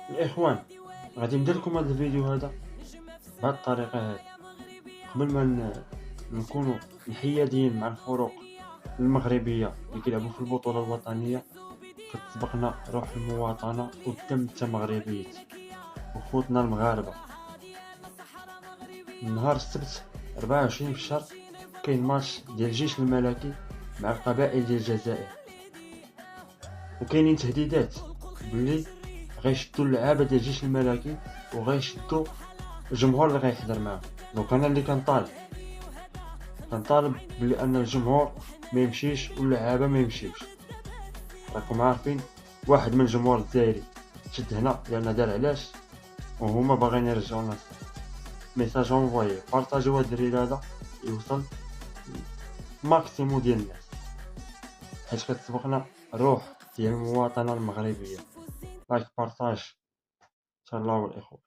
الإخوان، غادي ندير لكم هذا الفيديو هذا بهذه الطريقة هذه قبل ما نكونوا انحياديين مع الفرق المغربية اللي كيلعبوا في البطولة الوطنية. كتسبقنا روح المواطنة والدم تا مغربيتي وخوتنا المغاربة. نهار السبت 24 في الشهر كاين ماتش ديال الجيش الملكي مع القبائل ديال الجزائر، وكاينين تهديدات باللي غيشدو اللعابة ديال الجيش الملكي وغيشدو الجمهور اللي غيحضر معاهم. دونك انا اللي كنطالب بلي ان الجمهور ما يمشيش واللعابة ما يمشيوش. راكم عارفين واحد من الجمهور الجزائري شد هنا لان دار علاش وهما باغيين يرجعونا. ميساج اونفوي، بارطاجيو هاد الريل هذا يوصل ماكسيمو ديال الناس، حيت كتسبقنا روح ديال المواطنة المغربية. لايك، بارطاج، تهلاو الاخوة.